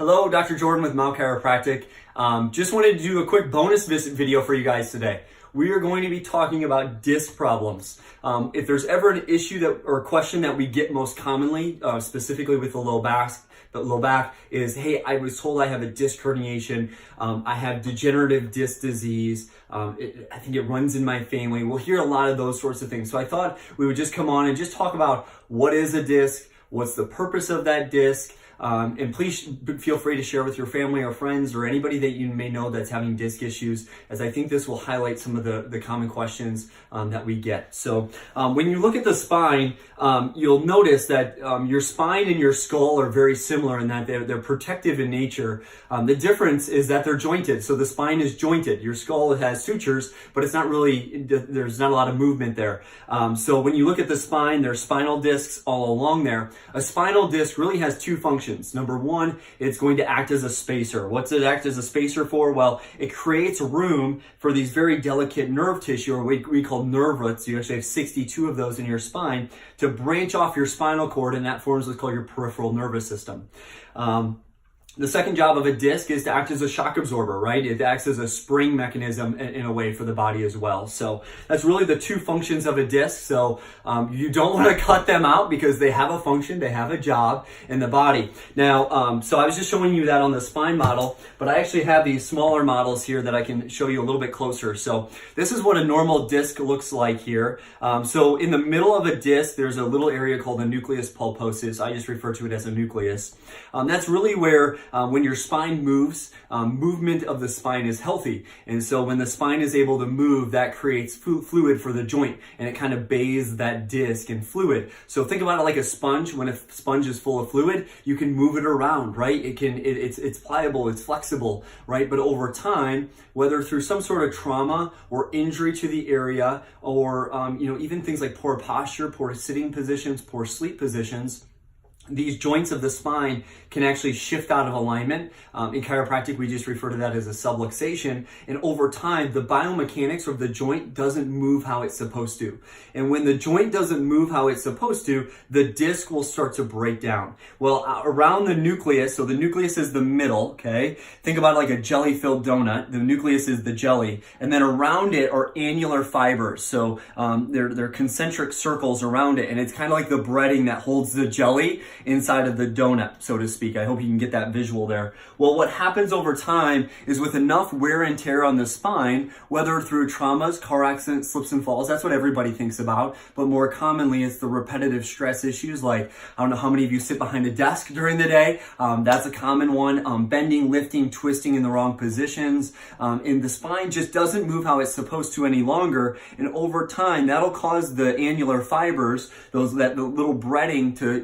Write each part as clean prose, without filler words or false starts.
Hello, Dr. Jordan with Mouw Chiropractic. Just wanted to do a quick bonus video for you guys today. We are going to be talking about disc problems. If there's ever an issue or question that we get most commonly, specifically with the low back is, hey, I was told I have a disc herniation. I have degenerative disc disease. I think it runs in my family. We'll hear a lot of those sorts of things. So I thought we would just come on and just talk about what is a disc, what's the purpose of that disc, and please feel free to share with your family or friends or anybody that you may know that's having disc issues, as I think this will highlight some of the common questions that we get. So when you look at the spine, you'll notice that your spine and your skull are very similar in that they're protective in nature. The difference is that they're jointed. So the spine is jointed. Your skull has sutures, but it's not really, there's not a lot of movement there. So when you look at the spine, there's spinal disks all along there. A spinal disc really has two functions. Number one, it's going to act as a spacer. What's it act as a spacer for? Well, it creates room for these very delicate nerve tissue, or what we call nerve roots. You actually have 62 of those in your spine to branch off your spinal cord, and that forms what's called your peripheral nervous system. The second job of a disc is to act as a shock absorber, right? It acts as a spring mechanism in a way for the body as well. So that's really the two functions of a disc. So you don't want to cut them out because they have a function, they have a job in the body. Now, so I was just showing you that on the spine model, but I actually have these smaller models here that I can show you a little bit closer. So this is what a normal disc looks like here. So in the middle of a disc, there's a little area called the Nucleus Pulposus. I just refer to it as a nucleus. That's really where when your spine moves, movement of the spine is healthy. And so when the spine is able to move, that creates fluid for the joint, and it kind of bathes that disc in fluid. So think about it like a sponge. When a sponge is full of fluid, you can move it around, right? It's pliable, it's flexible, right? But over time, whether through some sort of trauma or injury to the area, or even things like poor posture, poor sitting positions, poor sleep positions, these joints of the spine can actually shift out of alignment. In chiropractic, we just refer to that as a subluxation. And over time, the biomechanics of the joint doesn't move how it's supposed to. And when the joint doesn't move how it's supposed to, the disc will start to break down. Well, around the nucleus, so the nucleus is the middle, okay? Think about it like a jelly-filled donut. The nucleus is the jelly. And then around it are annular fibers. So they're concentric circles around it. And it's kind of like the breading that holds the jelly inside of the donut, so to speak. I hope you can get that visual there. Well, what happens over time is with enough wear and tear on the spine, whether through traumas, car accidents, slips and falls, that's what everybody thinks about, but more commonly it's the repetitive stress issues, like, I don't know how many of you sit behind a desk during the day. That's a common one. Bending, lifting, twisting in the wrong positions. And the spine just doesn't move how it's supposed to any longer, and over time that'll cause the annular fibers, the little breading to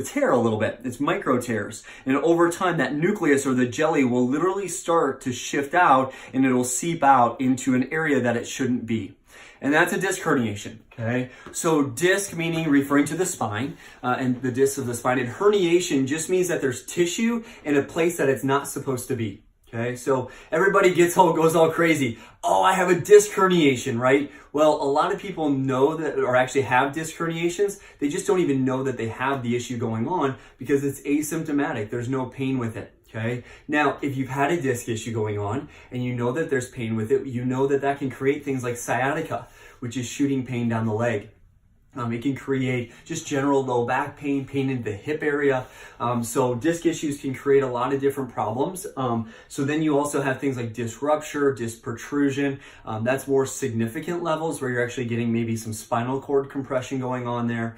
tear a little bit. It's micro tears. And over time, that nucleus or the jelly will literally start to shift out, and it'll seep out into an area that it shouldn't be. And that's a disc herniation, okay? So disc meaning referring to the spine and the disc of the spine. And herniation just means that there's tissue in a place that it's not supposed to be. Okay, so everybody goes all crazy. Oh, I have a disc herniation, right? Well, a lot of people know that, or actually have disc herniations. They just don't even know that they have the issue going on because it's asymptomatic. There's no pain with it. Okay. Now, if you've had a disc issue going on and you know that there's pain with it, you know that can create things like sciatica, which is shooting pain down the leg. It can create just general low back pain, pain in the hip area. So disc issues can create a lot of different problems. So then you also have things like disc rupture, disc protrusion. That's more significant levels where you're actually getting maybe some spinal cord compression going on there.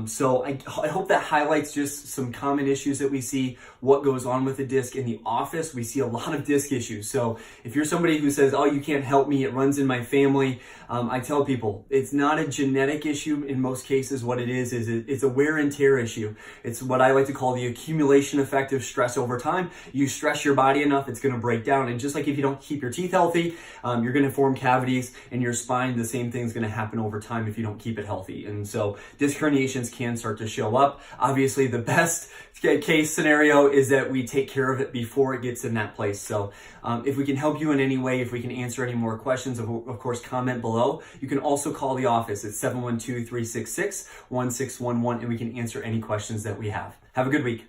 So I hope that highlights just some common issues that we see, what goes on with the disc. In the office, we see a lot of disc issues. So if you're somebody who says, oh, you can't help me, it runs in my family, I tell people it's not a genetic issue. In most cases, what it is it's a wear and tear issue. It's what I like to call the accumulation effect of stress over time. You stress your body enough, it's going to break down. And just like if you don't keep your teeth healthy, you're going to form cavities in your spine. The same thing's going to happen over time if you don't keep it healthy. And so disc herniations can start to show up. Obviously, the best case scenario is that we take care of it before it gets in that place. So if we can help you in any way, if we can answer any more questions, of course, comment below. You can also call the office at 712-366-1611, and we can answer any questions that we have. Have a good week.